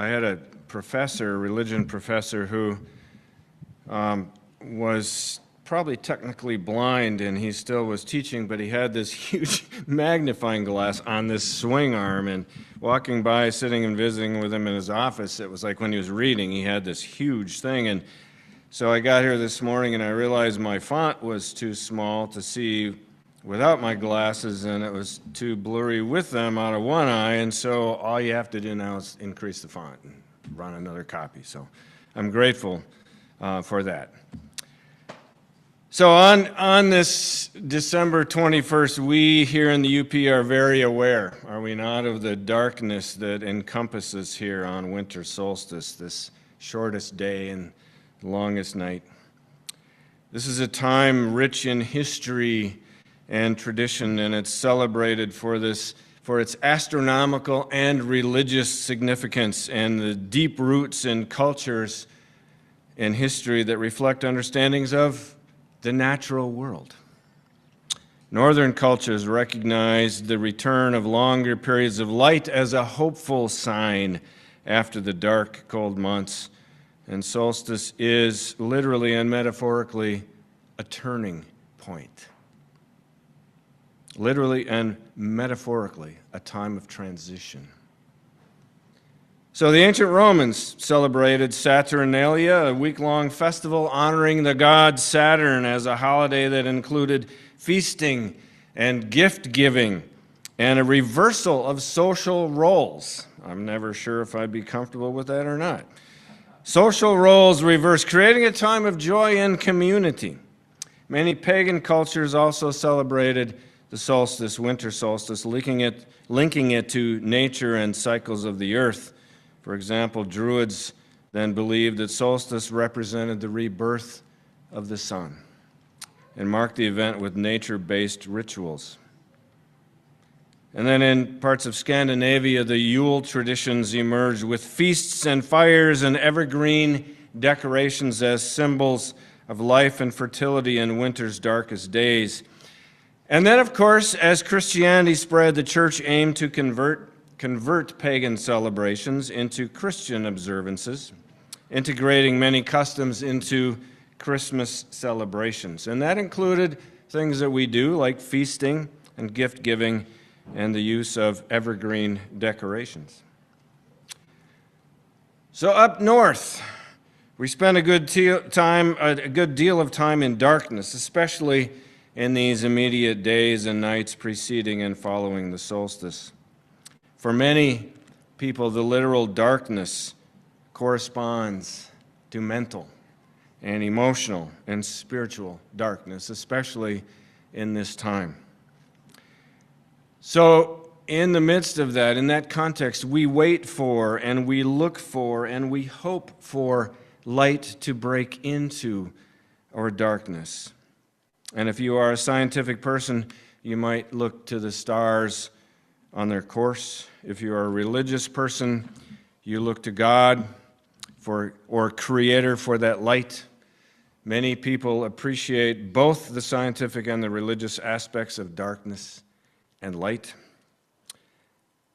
I had a professor, a religion professor, who was probably technically blind, and he still was teaching, but he had this huge magnifying glass on this swing arm, and walking by, sitting and visiting with him in his office, it was like when he was reading, he had this huge thing. And so I got here this morning, and I realized my font was too small to see without my glasses, and it was too blurry with them out of one eye, and so all you have to do now is increase the font and run another copy. So I'm grateful for that. So on this December 21st, we here in the UP are very aware, are we not, of the darkness that encompasses here on winter solstice, this shortest day and longest night. This is a time rich in history and tradition, and it's celebrated for its astronomical and religious significance and the deep roots in cultures and history that reflect understandings of the natural world. Northern cultures recognize the return of longer periods of light as a hopeful sign after the dark, cold months, and solstice is literally and metaphorically a turning point. Literally and metaphorically, a time of transition. So the ancient Romans celebrated Saturnalia, a week-long festival honoring the god Saturn, as a holiday that included feasting and gift-giving and a reversal of social roles. I'm never sure if I'd be comfortable with that or not. Social roles reversed, creating a time of joy and community. Many pagan cultures also celebrated the solstice, winter solstice, linking it to nature and cycles of the earth. For example, Druids then believed that solstice represented the rebirth of the sun and marked the event with nature-based rituals. And then in parts of Scandinavia, the Yule traditions emerged with feasts and fires and evergreen decorations as symbols of life and fertility in winter's darkest days. And then, of course, as Christianity spread, the church aimed to convert pagan celebrations into Christian observances, integrating many customs into Christmas celebrations. And that included things that we do, like feasting and gift-giving and the use of evergreen decorations. So up north, we spend a good deal of time in darkness, especially in these immediate days and nights preceding and following the solstice. For many people, the literal darkness corresponds to mental and emotional and spiritual darkness, especially in this time. So in the midst of that, in that context, we wait for and we look for and we hope for light to break into our darkness. And if you are a scientific person, you might look to the stars on their course. If you are a religious person, you look to God or Creator for that light. Many people appreciate both the scientific and the religious aspects of darkness and light.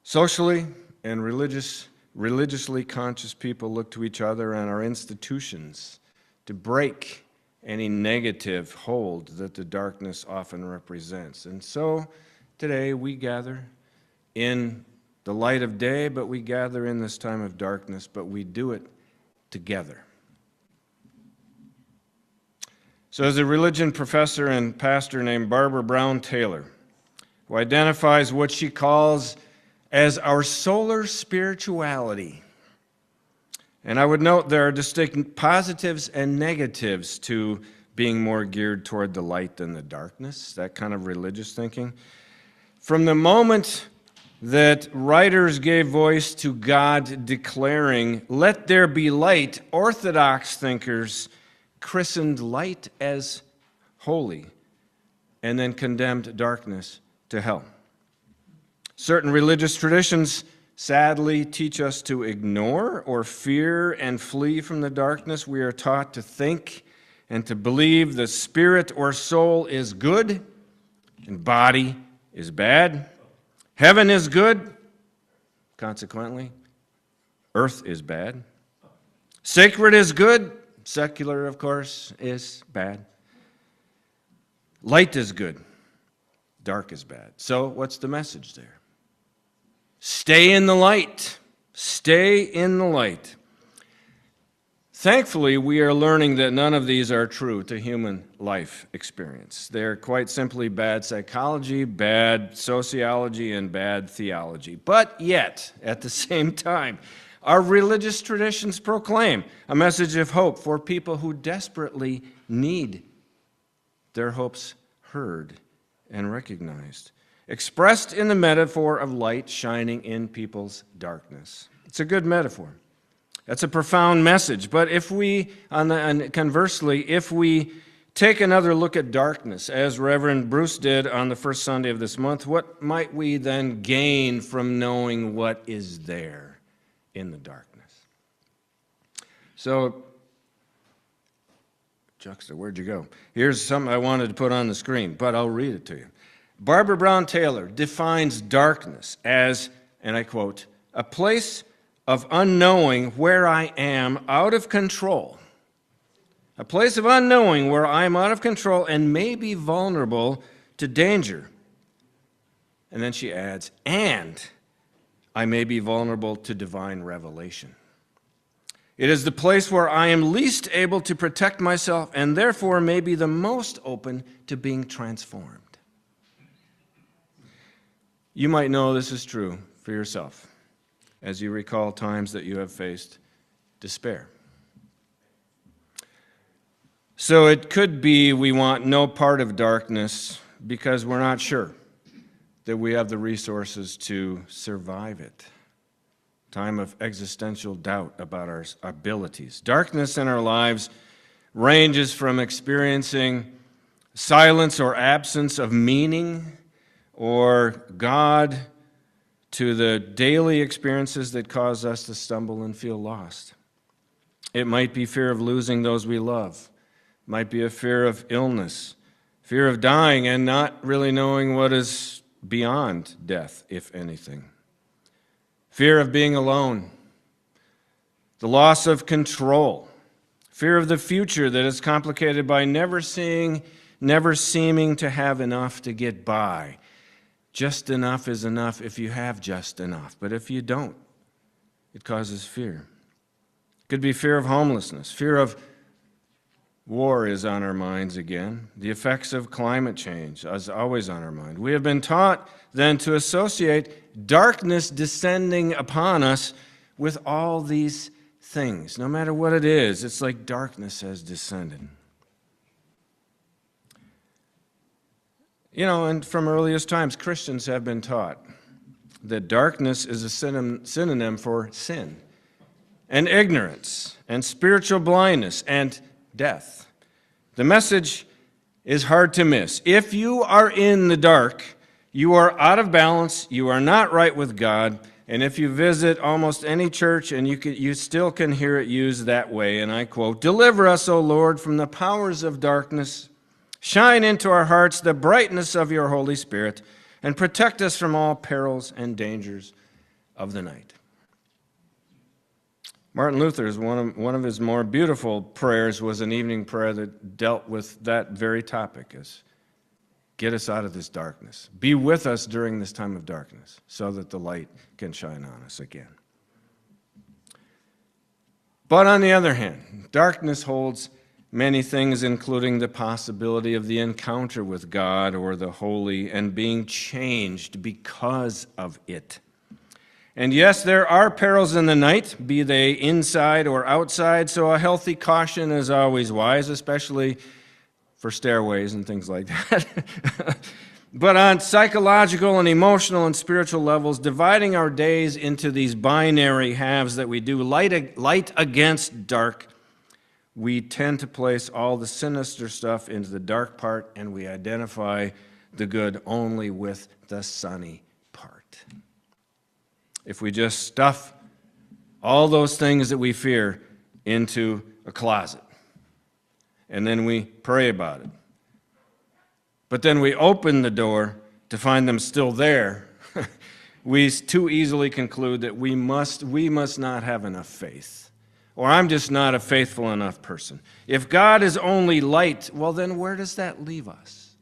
Socially and religiously conscious people look to each other and our institutions to break any negative hold that the darkness often represents. And so today we gather in the light of day, but we gather in this time of darkness, but we do it together. So there's a religion professor and pastor named Barbara Brown Taylor, who identifies what she calls as our solar spirituality. And I would note there are distinct positives and negatives to being more geared toward the light than the darkness, that kind of religious thinking. From the moment that writers gave voice to God declaring, "Let there be light," Orthodox thinkers christened light as holy and then condemned darkness to hell. Certain religious traditions sadly teach us to ignore or fear and flee from the darkness. We are taught to think and to believe the spirit or soul is good and body is bad. Heaven is good, consequently. Earth is bad. Sacred is good. Secular, of course, is bad. Light is good. Dark is bad. So what's the message there? Stay in the light. Stay in the light. Thankfully, we are learning that none of these are true to human life experience. They're quite simply bad psychology, bad sociology, and bad theology. But yet, at the same time, our religious traditions proclaim a message of hope for people who desperately need their hopes heard and recognized, expressed in the metaphor of light shining in people's darkness. It's a good metaphor. That's a profound message. But if we, conversely, if we take another look at darkness, as Reverend Bruce did on the first Sunday of this month, what might we then gain from knowing what is there in the darkness? So, Juxta, where'd you go? Here's something I wanted to put on the screen, but I'll read it to you. Barbara Brown Taylor defines darkness as, and I quote, a place of unknowing where I am out of control. A place of unknowing where I am out of control and may be vulnerable to danger. And then she adds, and I may be vulnerable to divine revelation. It is the place where I am least able to protect myself and therefore may be the most open to being transformed. You might know this is true for yourself as you recall times that you have faced despair. So it could be we want no part of darkness because we're not sure that we have the resources to survive it. Time of existential doubt about our abilities. Darkness in our lives ranges from experiencing silence or absence of meaning or God to the daily experiences that cause us to stumble and feel lost. It might be fear of losing those we love. It might be a fear of illness, fear of dying and not really knowing what is beyond death, if anything. Fear of being alone, the loss of control, fear of the future that is complicated by never seeming to have enough to get by. Just enough is enough if you have just enough. But if you don't, it causes fear. It could be fear of homelessness. Fear of war is on our minds again. The effects of climate change is always on our mind. We have been taught then to associate darkness descending upon us with all these things. No matter what it is, it's like darkness has descended. You know, and from earliest times, Christians have been taught that darkness is a synonym for sin and ignorance and spiritual blindness and death. The message is hard to miss. If you are in the dark, you are out of balance, you are not right with God, and if you visit almost any church, and you still can hear it used that way, and I quote, "Deliver us, O Lord, from the powers of darkness. Shine into our hearts the brightness of your Holy Spirit, and protect us from all perils and dangers of the night." Martin Luther's one of his more beautiful prayers was an evening prayer that dealt with that very topic, as get us out of this darkness. Be with us during this time of darkness so that the light can shine on us again. But on the other hand, darkness holds many things, including the possibility of the encounter with God or the holy and being changed because of it. And yes, there are perils in the night, be they inside or outside, so a healthy caution is always wise, especially for stairways and things like that. But on psychological and emotional and spiritual levels, dividing our days into these binary halves that we do, light against dark, we tend to place all the sinister stuff into the dark part, and we identify the good only with the sunny part. If we just stuff all those things that we fear into a closet, and then we pray about it, but then we open the door to find them still there, we too easily conclude that we must not have enough faith, or I'm just not a faithful enough person. If God is only light, well, then where does that leave us?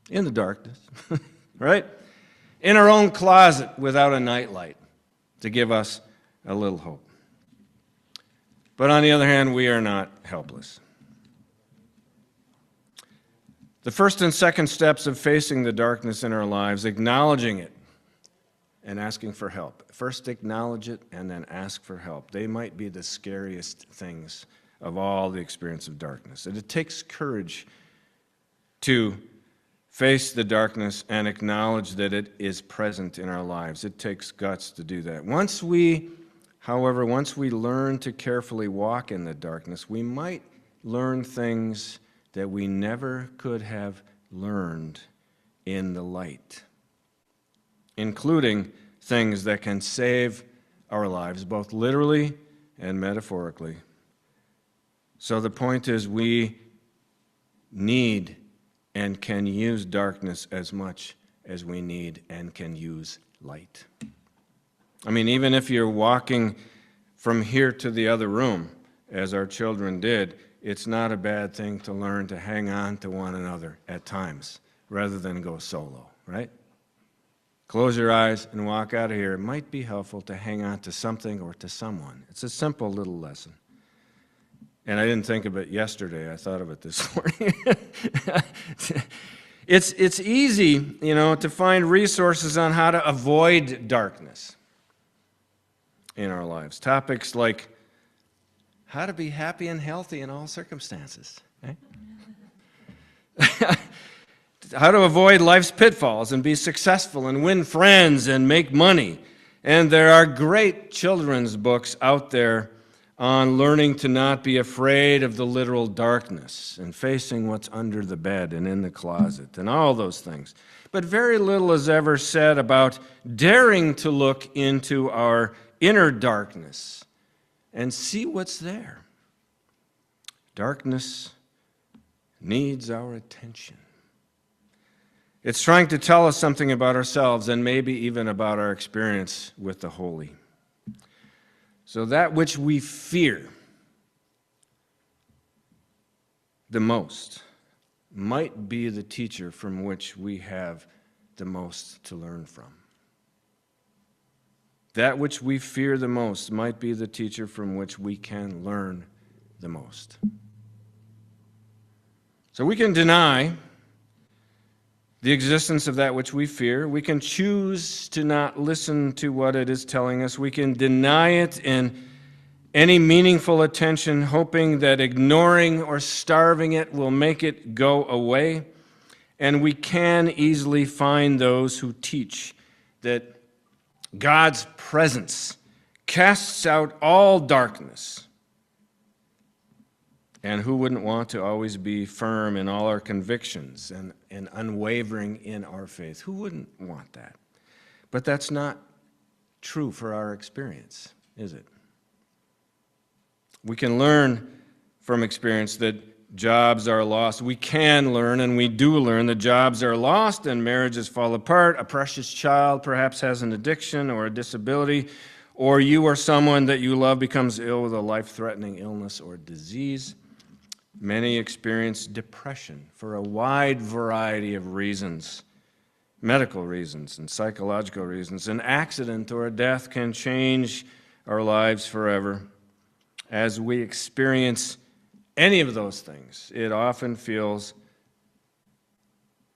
In the darkness, right? In our own closet without a nightlight to give us a little hope. But on the other hand, we are not helpless. The first and second steps of facing the darkness in our lives, acknowledging it and asking for help. First acknowledge it and then ask for help. They might be the scariest things of all the experience of darkness. And it takes courage to face the darkness and acknowledge that it is present in our lives. It takes guts to do that. Once we learn to carefully walk in the darkness, we might learn things that we never could have learned in the light, including things that can save our lives, both literally and metaphorically. So the point is, we need and can use darkness as much as we need and can use light. I mean, even if you're walking from here to the other room, as our children did, it's not a bad thing to learn to hang on to one another at times rather than go solo, right? Close your eyes and walk out of here. It might be helpful to hang on to something or to someone. It's a simple little lesson. And I didn't think of it yesterday. I thought of it this morning. It's easy, to find resources on how to avoid darkness in our lives. Topics like how to be happy and healthy in all circumstances. Right? How to avoid life's pitfalls and be successful and win friends and make money. And there are great children's books out there on learning to not be afraid of the literal darkness and facing what's under the bed and in the closet and all those things. But very little is ever said about daring to look into our inner darkness and see what's there. Darkness needs our attention. It's trying to tell us something about ourselves and maybe even about our experience with the holy. So that which we fear the most might be the teacher from which we have the most to learn from. That which we fear the most might be the teacher from which we can learn the most. So we can deny the existence of that which we fear. We can choose to not listen to what it is telling us. We can deny it in any meaningful attention, hoping that ignoring or starving it will make it go away. And we can easily find those who teach that God's presence casts out all darkness. And who wouldn't want to always be firm in all our convictions and unwavering in our faith? Who wouldn't want that? But that's not true for our experience, is it? We can learn from experience that jobs are lost. We can learn, and we do learn, that jobs are lost and marriages fall apart. A precious child perhaps has an addiction or a disability, or you or someone that you love becomes ill with a life-threatening illness or disease. Many experience depression for a wide variety of reasons, medical reasons and psychological reasons. An accident or a death can change our lives forever. As we experience any of those things, it often feels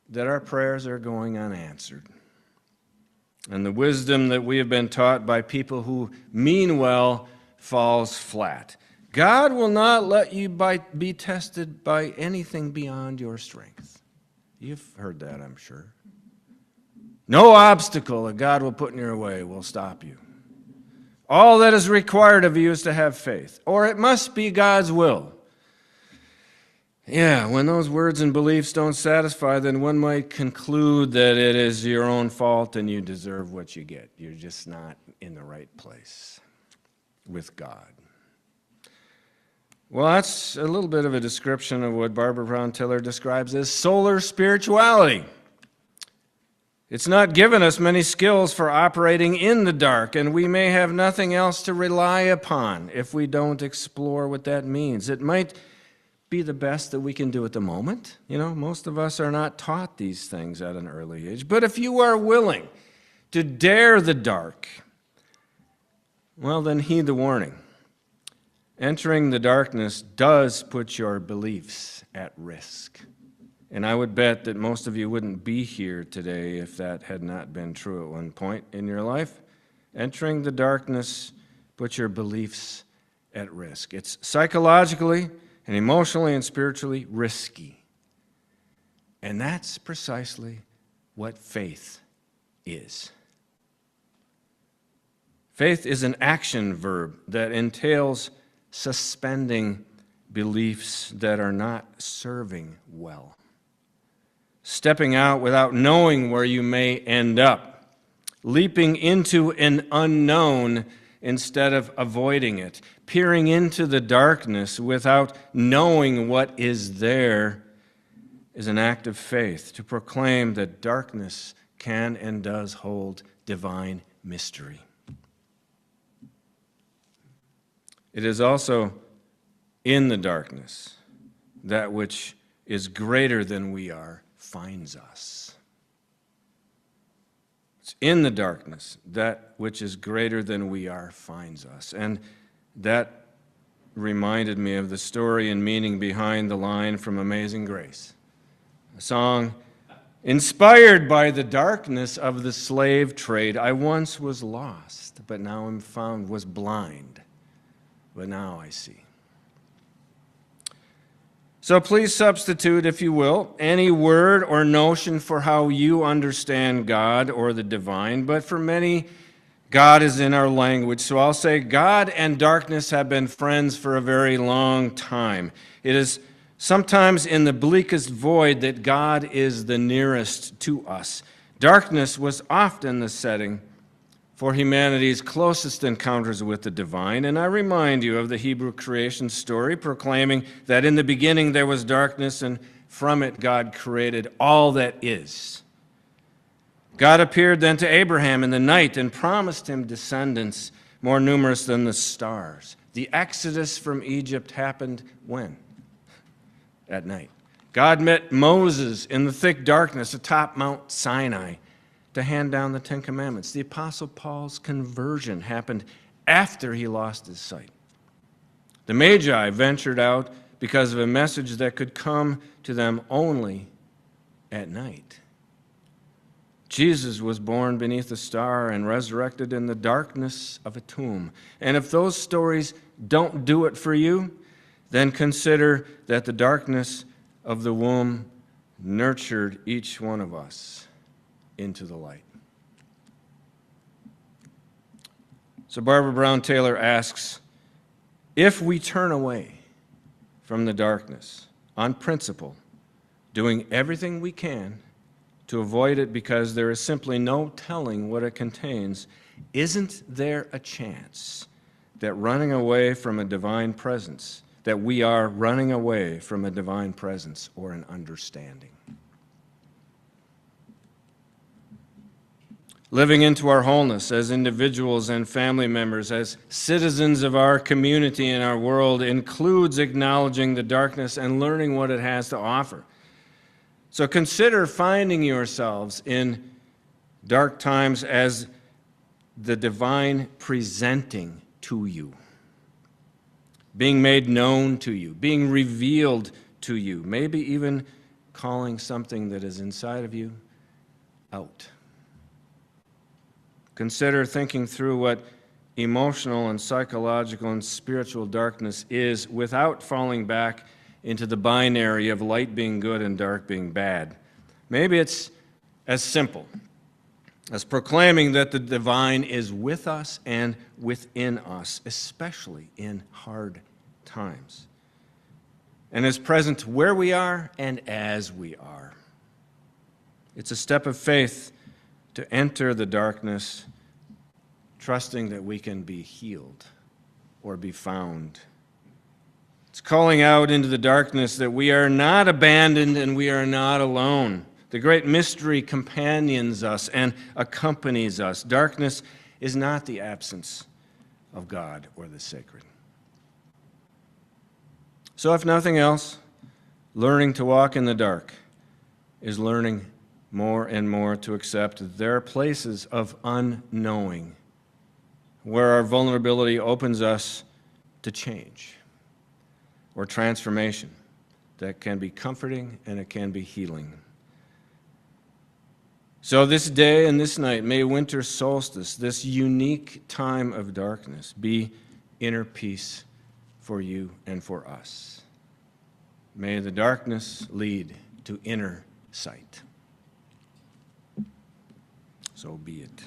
that our prayers are going unanswered. And the wisdom that we have been taught by people who mean well falls flat. God will not let you be tested by anything beyond your strength. You've heard that, I'm sure. No obstacle that God will put in your way will stop you. All that is required of you is to have faith, or it must be God's will. Yeah, when those words and beliefs don't satisfy, then one might conclude that it is your own fault and you deserve what you get. You're just not in the right place with God. Well, that's a little bit of a description of what Barbara Brown Tiller describes as solar spirituality. It's not given us many skills for operating in the dark, and we may have nothing else to rely upon if we don't explore what that means. It might be the best that we can do at the moment. Most of us are not taught these things at an early age. But if you are willing to dare the dark, well, then heed the warning. Entering the darkness does put your beliefs at risk. And I would bet that most of you wouldn't be here today if that had not been true at one point in your life. Entering the darkness puts your beliefs at risk. It's psychologically and emotionally and spiritually risky. And that's precisely what faith is. Faith is an action verb that entails suspending beliefs that are not serving well. Stepping out without knowing where you may end up. Leaping into an unknown instead of avoiding it. Peering into the darkness without knowing what is there is an act of faith to proclaim that darkness can and does hold divine mystery. It is also in the darkness that which is greater than we are finds us. It's in the darkness that which is greater than we are finds us. And that reminded me of the story and meaning behind the line from Amazing Grace, a song inspired by the darkness of the slave trade. I once was lost, but now am found, was blind, but now I see. So please substitute, if you will, any word or notion for how you understand God or the divine. But for many, God is in our language. So I'll say God and darkness have been friends for a very long time. It is sometimes in the bleakest void that God is the nearest to us. Darkness was often the setting for humanity's closest encounters with the divine. And I remind you of the Hebrew creation story, proclaiming that in the beginning there was darkness, and from it God created all that is. God appeared then to Abraham in the night and promised him descendants more numerous than the stars. The exodus from Egypt happened when? At night. God met Moses in the thick darkness atop Mount Sinai to hand down the Ten Commandments. The Apostle Paul's conversion happened after he lost his sight. The Magi ventured out because of a message that could come to them only at night. Jesus was born beneath a star and resurrected in the darkness of a tomb. And if those stories don't do it for you, then consider that the darkness of the womb nurtured each one of us into the light. So Barbara Brown Taylor asks, if we turn away from the darkness on principle, doing everything we can to avoid it because there is simply no telling what it contains, isn't there a chance that running away from a divine presence, that we are running away from a divine presence or an understanding? Living into our wholeness as individuals and family members, as citizens of our community and our world, includes acknowledging the darkness and learning what it has to offer. So consider finding yourselves in dark times as the divine presenting to you, being made known to you, being revealed to you, maybe even calling something that is inside of you out. Consider thinking through what emotional and psychological and spiritual darkness is without falling back into the binary of light being good and dark being bad. Maybe it's as simple as proclaiming that the divine is with us and within us, especially in hard times, and is present where we are and as we are. It's a step of faith to enter the darkness, trusting that we can be healed or be found. It's calling out into the darkness that we are not abandoned and we are not alone. The great mystery companions us and accompanies us. Darkness is not the absence of God or the sacred. So if nothing else, learning to walk in the dark is learning more and more to accept that there are places of unknowing where our vulnerability opens us to change or transformation that can be comforting and it can be healing. So this day and this night, may winter solstice, this unique time of darkness, be inner peace for you and for us. May the darkness lead to inner sight. So be it.